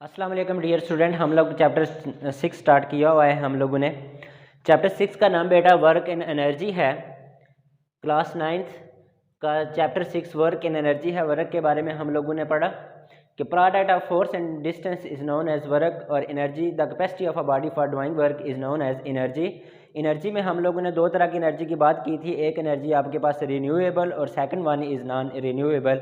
अस्सलाम वालेकुम dear student. हम लोग चैप्टर 6 स्टार्ट किया हुआ है। हम लोगों ने चैप्टर 6 का नाम बेटा वर्क इन एनर्जी है। क्लास 9th का चैप्टर 6 वर्क इन एनर्जी है। वर्क के बारे में हम लोगों ने पढ़ा कि product of force and distance is known as work और energy the capacity of a body for doing work is known as energy. Energy में हम लोगों ने दो तरह की एनर्जी की बात की थी। एक एनर्जी आपके पास रिन्यूएबल और second one is non renewable.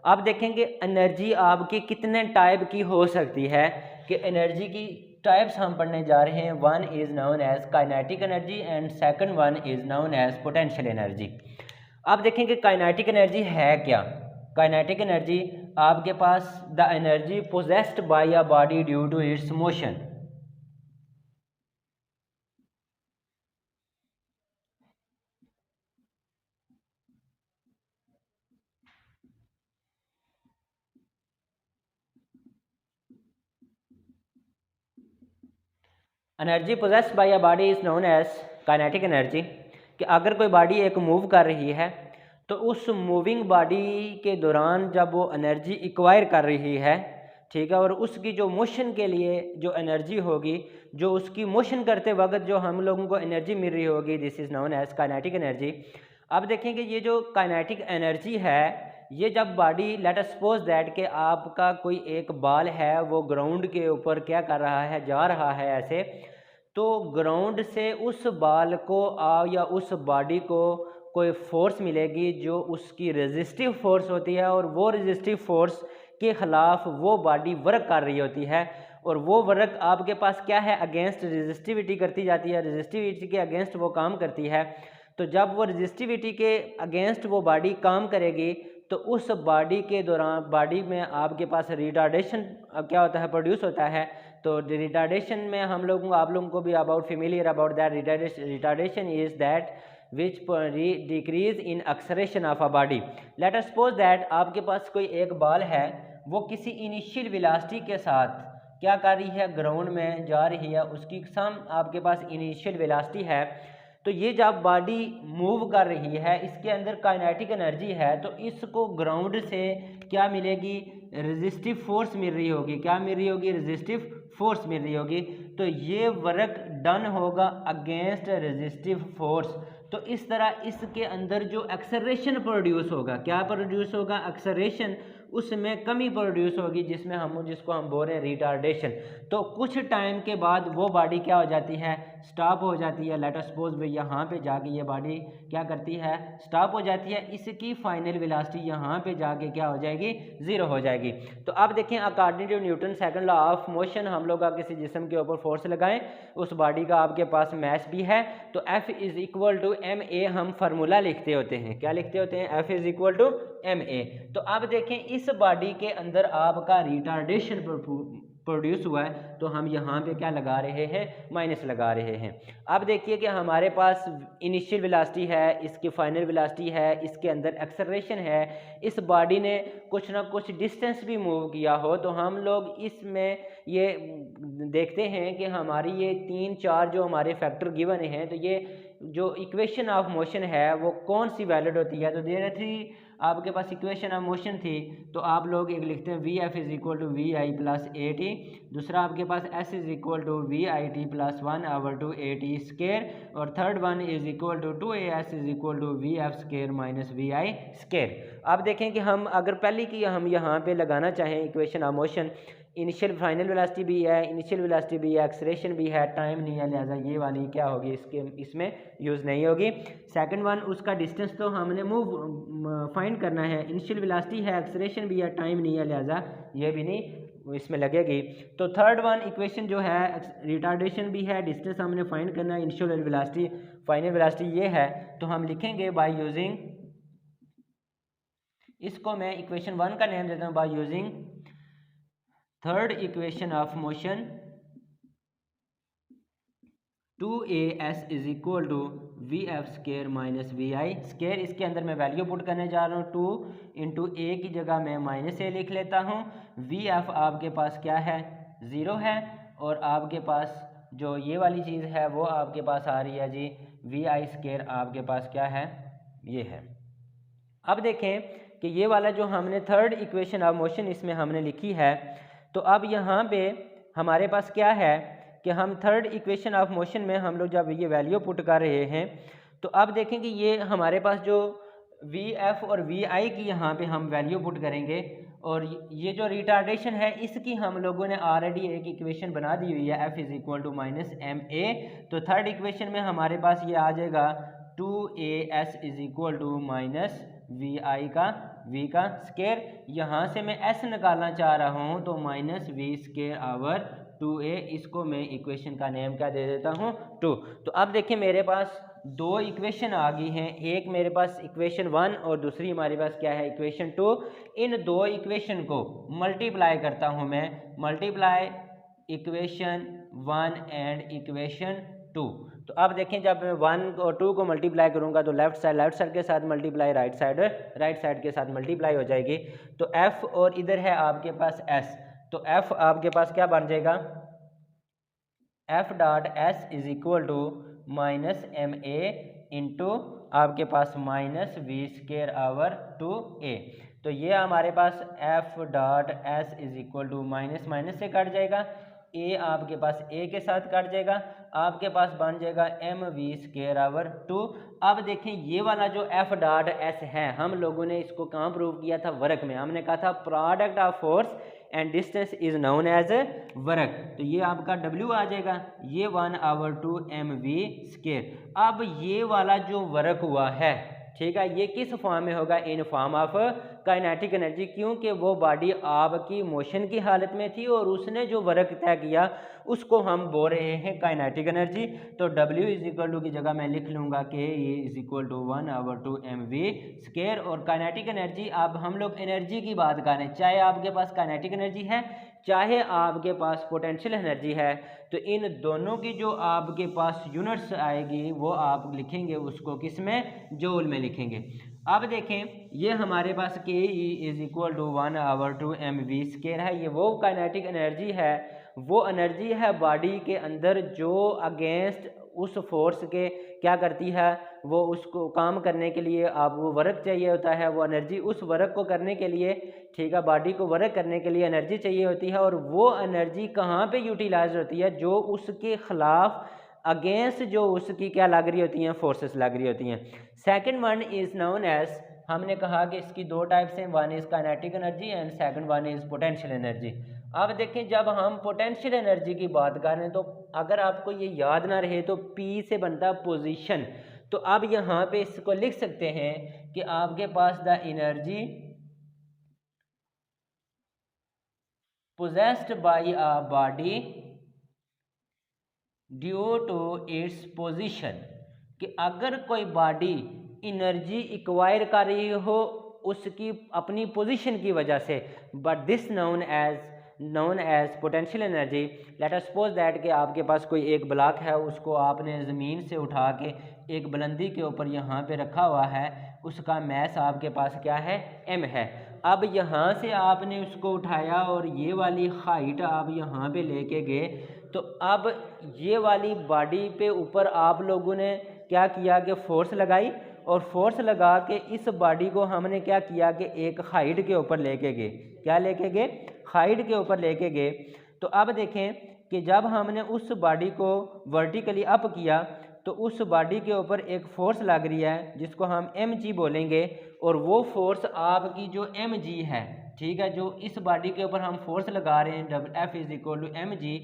आप देखेंगे एनर्जी आपकी कितने टाइप की हो सकती है कि एनर्जी की टाइप्स हम पढ़ने जा रहे हैं। One is known as kinetic energy and second one is known as potential energy. आप देखेंगे काइनेटिक एनर्जी है क्या। काइनेटिक एनर्जी आपके पास the energy possessed by a body due to its motion. Energy possessed by a body is known as kinetic energy. कि अगर कोई body एक मूव कर रही है तो उस मूविंग बॉडी के दौरान जब वो एनर्जी एक्वायर कर रही है, ठीक है, और उसकी जो मोशन के लिए जो एनर्जी होगी, जो उसकी मोशन करते वक्त जो हम लोगों को एनर्जी मिल रही होगी, this is known as kinetic energy. अब देखेंगे ये जो काइनेटिक एनर्जी है, ये जब body let us suppose that कि आपका कोई एक बॉल है, वो ग्राउंड के ऊपर क्या कर रहा है, जा रहा है ऐसे, तो ग्राउंड से उस बॉल को या उस बॉडी को कोई फोर्स मिलेगी जो उसकी रेजिस्टिव फोर्स होती है, और वो रेजिस्टिव फोर्स के ख़िलाफ़ वो बॉडी वर्क कर रही होती है, और वो वर्क आपके पास क्या है, अगेंस्ट रेजिस्टिविटी करती जाती है, रेजिस्टिविटी के अगेंस्ट वो काम करती है। तो जब वो रेजिस्टिविटी के अगेंस्ट वो बॉडी काम करेगी तो उस बॉडी के दौरान बॉडी में आपके पास रिटार्डेशन क्या होता है, प्रोड्यूस होता है। तो रिटार्डेशन में हम लोगों आप लोगों को भी about familiar about that. Retardation is that which decrease in acceleration of a body. Let us suppose that आपके पास कोई एक बॉल है, वो किसी इनिशियल वेलोसिटी के साथ क्या कर रही है, ग्राउंड में जा रही है, उसकी सम आपके पास इनिशियल वेलोसिटी है। तो ये जब बॉडी मूव कर रही है, इसके अंदर काइनेटिक एनर्जी है, तो इसको ग्राउंड से क्या मिलेगी, रेजिस्टिव फोर्स मिल रही होगी। क्या मिल रही होगी, रेजिस्टिव फोर्स मिल रही होगी। तो ये वर्क डन होगा अगेंस्ट रेजिस्टिव फोर्स। तो इस तरह इसके अंदर जो एक्सेलरेशन प्रोड्यूस होगा, क्या प्रोड्यूस होगा, एक्सेलरेशन, उसमें कमी प्रोड्यूस होगी, जिसको हम बोल रहे हैं रिटार्डेशन। तो कुछ टाइम के बाद वो बॉडी क्या हो जाती है, स्टॉप हो जाती है। लेट अस सपोज भाई यहाँ पे जाके ये बॉडी क्या करती है, स्टॉप हो जाती है। इसकी फाइनल वेलोसिटी यहाँ पे जाके क्या हो जाएगी, ज़ीरो हो जाएगी। तो अब देखें, according to Newton second law of motion, हम लोग अगर किसी जिस्म के ऊपर फोर्स लगाएं, उस बॉडी का आपके पास मैस भी है, तो F is equal to ma हम फार्मूला लिखते होते हैं। क्या लिखते होते हैं, F is equal to ma। तो अब देखें इस बॉडी के अंदर आपका रिटार्डेशन प्रोड्यूस हुआ है, तो हम यहाँ पे क्या लगा रहे हैं, माइनस लगा रहे हैं। अब देखिए कि हमारे पास इनिशियल वेलोसिटी है, इसकी फाइनल वेलोसिटी है, इसके अंदर एक्सेलरेशन है, इस बॉडी ने कुछ ना कुछ डिस्टेंस भी मूव किया हो, तो हम लोग इसमें ये देखते हैं कि हमारी ये 3-4 जो हमारे फैक्टर गिवन हैं, तो ये जो इक्वेशन ऑफ मोशन है वो कौन सी वैलिड होती है। तो देयर थ्री आपके पास इक्वेशन ऑफ मोशन थी, तो आप लोग एक लिखते हैं V F is equal to V I plus A T, दूसरा आपके पास S is equal to V I T plus 1/2 A T square, और third one is equal to 2 A S is equal to V F square minus V I square. अब देखें कि हम अगर पहले की हम यहाँ पे लगाना चाहें equation of motion, initial final velocity भी है, इनिशियल वेलोसिटी भी है, एक्सेलरेशन भी है, टाइम नहीं है, लिहाजा ये वाली क्या होगी, इसमें यूज़ नहीं होगी। सेकंड वन, उसका डिस्टेंस तो हमने मूव फाइंड करना है, इनिशियल वेलोसिटी है, एक्सेलरेशन भी है, टाइम नहीं है, लिहाजा ये भी नहीं इसमें लगेगी। तो थर्ड वन इक्वेशन जो है, रिटार्डेशन भी है, डिस्टेंस हमने फाइंड करना है, इनिशियल वेलोसिटी, फाइनल वेलोसिटी ये है। तो हम लिखेंगे बाय यूजिंग, इसको मैं इक्वेशन 1 का नेम देता हूँ, by using third equation of motion 2as is equal to V F square minus V I square. इसके अंदर मैं वैल्यू पुट करने जा रहा हूँ, 2 इंटू ए की जगह मैं माइनस ए लिख लेता हूँ। वी एफ आपके पास क्या है, 0 है, और आपके पास जो ये वाली चीज़ है वो आपके पास आ रही है जी, वी आई स्केयर आपके पास क्या है, ये है। अब देखें कि ये वाला जो हमने थर्ड इक्वेशन ऑफ मोशन इसमें हमने लिखी है, तो अब यहाँ पे हमारे पास क्या है कि हम थर्ड इक्वेशन ऑफ मोशन में हम लोग जब ये वैल्यू पुट कर रहे हैं तो अब देखें कि ये हमारे पास जो वी एफ और वी आई की यहाँ पे हम वैल्यू पुट करेंगे और ये जो रिटार्डेशन है इसकी हम लोगों ने ऑलरेडी एक इक्वेशन बना दी हुई है, F is equal to minus M A. तो थर्ड इक्वेशन में हमारे पास ये आ जाएगा 2as is equal to minus V I का v का स्केयर। यहाँ से मैं s निकालना चाह रहा हूँ तो minus V square over 2a, इसको मैं इक्वेशन का नेम क्या दे देता हूँ 2। तो अब देखिए मेरे पास दो इक्वेशन आ गई हैं, एक मेरे पास इक्वेशन 1 और दूसरी हमारे पास क्या है इक्वेशन 2। इन दो इक्वेशन को मल्टीप्लाई करता हूँ मैं, मल्टीप्लाई इक्वेशन 1 एंड इक्वेशन 2। तो अब देखें जब मैं 1 और 2 को मल्टीप्लाई करूंगा तो लेफ्ट साइड के साथ मल्टीप्लाई, राइट साइड के साथ मल्टीप्लाई हो जाएगी। तो f और इधर है आपके पास s, तो f आपके पास क्या बन जाएगा, f dot s is equal to minus M A into आपके पास minus V square over 2a। तो ये हमारे पास f dot s is equal to minus minus से कट जाएगा, a आपके पास a के साथ कट जाएगा, आपके पास बन जाएगा एम वी स्केयर आवर 2। अब देखें ये वाला जो f डॉट s है हम लोगों ने इसको कहाँ प्रूव किया था, वर्क में। हमने कहा था product of force and distance is known as work. तो ये आपका W आ जाएगा, ये 1/2 mv स्केयर। अब ये वाला जो वर्क हुआ है, ठीक है, ये किस फॉर्म में होगा, in form of kinetic energy, क्योंकि वो बॉडी आपकी मोशन की हालत में थी और उसने जो वर्क तय किया उसको हम बोल रहे हैं काइनेटिक एनर्जी। तो W इज इक्वल टू की जगह मैं लिख लूँगा कि ये is equal to 1/2 mv square. और काइनेटिक एनर्जी, अब हम लोग एनर्जी की बात कर रहे हैं, चाहे आपके पास काइनेटिक एनर्जी है चाहे आपके पास पोटेंशियल एनर्जी है, तो इन दोनों की जो आपके पास यूनिट्स आएगी वो आप लिखेंगे उसको किस में, जूल में लिखेंगे। अब देखें ये हमारे पास K E is equal to 1/2 mv square है, ये वो काइनेटिक एनर्जी है, वो एनर्जी है बॉडी के अंदर जो अगेंस्ट उस फोर्स के क्या करती है, वो उसको काम करने के लिए आप वो वर्क चाहिए होता है, वो एनर्जी उस वर्क को करने के लिए, ठीक है, बॉडी को वर्क करने के लिए एनर्जी चाहिए होती है। और वो एनर्जी कहाँ पे यूटिलाइज होती है, जो उसके खिलाफ अगेंस्ट जो उसकी क्या लग रही होती हैं, फोर्सेस लग रही होती हैं। Second one is known as, हमने कहा कि इसकी दो टाइप्स हैं, one is kinetic energy and second one is potential energy. अब देखें जब हम पोटेंशियल एनर्जी की बात कर रहे हैं तो अगर आपको ये याद ना रहे तो P से बनता पोजीशन। तो अब यहाँ पे इसको लिख सकते हैं कि आपके पास the energy possessed by a body due to its position, कि अगर कोई बॉडी एनर्जी एक्वायर कर रही हो उसकी अपनी पोजीशन की वजह से, but this known as potential energy. Let us suppose that कि आपके पास कोई एक ब्लॉक है, उसको आपने ज़मीन से उठा के एक बुलंदी के ऊपर यहाँ पे रखा हुआ है, उसका मैस आपके पास क्या है, m है। अब यहाँ से आपने उसको उठाया और ये वाली हाइट आप यहाँ पे लेके गए, तो अब ये वाली बॉडी पे ऊपर आप लोगों ने क्या किया कि फोर्स लगाई, और फोर्स लगा के इस बॉडी को हमने क्या किया कि एक हाइट के ऊपर लेके गए, क्या लेके गए, हाइट के ऊपर लेके गए। तो अब देखें कि जब हमने उस बॉडी को वर्टिकली अप किया तो उस बॉडी के ऊपर एक फोर्स लग रही है जिसको हम mg बोलेंगे, और वो फोर्स आपकी जो mg है, ठीक है, जो इस बॉडी के ऊपर हम फोर्स लगा रहे हैं F is equal to mg,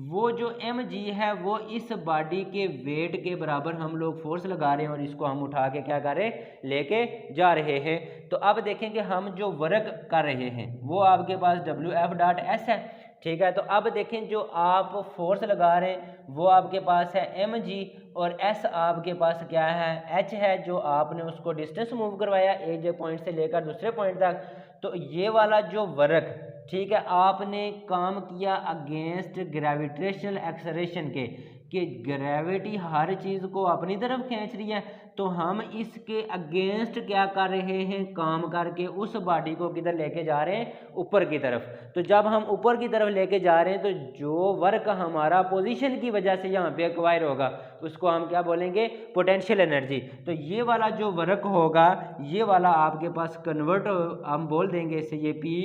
वो जो mg है वो इस बॉडी के वेट के बराबर हम लोग फोर्स लगा रहे हैं और इसको हम उठा के क्या कर रहे हैं, लेके जा रहे हैं। तो अब देखें कि हम जो वर्क कर रहे हैं वो आपके पास WF डॉट S है, ठीक है। तो अब देखें जो आप फोर्स लगा रहे हैं वो आपके पास है mg, और s आपके पास क्या है, h है, जो आपने उसको डिस्टेंस मूव करवाया एक पॉइंट से लेकर दूसरे पॉइंट तक। तो ये वाला जो वर्क, ठीक है, आपने काम किया अगेंस्ट ग्रेविटेशनल एक्सेलरेशन के, कि ग्रेविटी हर चीज़ को अपनी तरफ खींच रही है, तो हम इसके अगेंस्ट क्या कर रहे हैं, काम करके उस बॉडी को किधर लेके जा रहे हैं, ऊपर की तरफ। तो जब हम ऊपर की तरफ लेके जा रहे हैं तो जो वर्क हमारा पोजीशन की वजह से यहाँ पे एक्वायर होगा उसको हम क्या बोलेंगे, पोटेंशियल एनर्जी। तो ये वाला जो वर्क होगा ये वाला आपके पास कन्वर्ट हम बोल देंगे इसे, ये P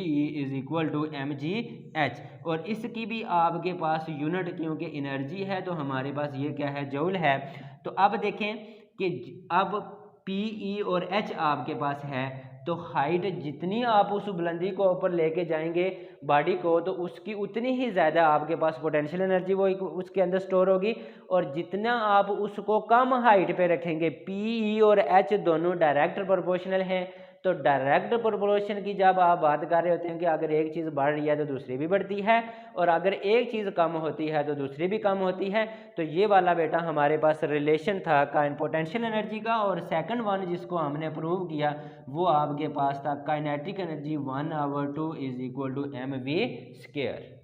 is equal to mgh, और इसकी भी आपके पास यूनिट क्योंकि एनर्जी है तो हमारे पास ये क्या है, जूल है। तो अब देखें कि अब पी और एच आपके पास है, तो हाइट जितनी आप उस बुलंदी को ऊपर लेके जाएंगे बॉडी को, तो उसकी उतनी ही ज़्यादा आपके पास पोटेंशियल एनर्जी वो उसके अंदर स्टोर होगी। और जितना आप उसको कम हाइट पे रखेंगे, पी और एच दोनों डायरेक्ट प्रोपोर्शनल हैं। तो डायरेक्ट प्रोपोर्शन की जब आप बात कर रहे होते हैं कि अगर एक चीज़ बढ़ रही है तो दूसरी भी बढ़ती है, और अगर एक चीज़ कम होती है तो दूसरी भी कम होती है। तो ये वाला बेटा हमारे पास रिलेशन था पोटेंशियल एनर्जी का। और सेकंड वन जिसको हमने प्रूव किया वो आपके पास था kinetic energy 1/2 is equal to mv square.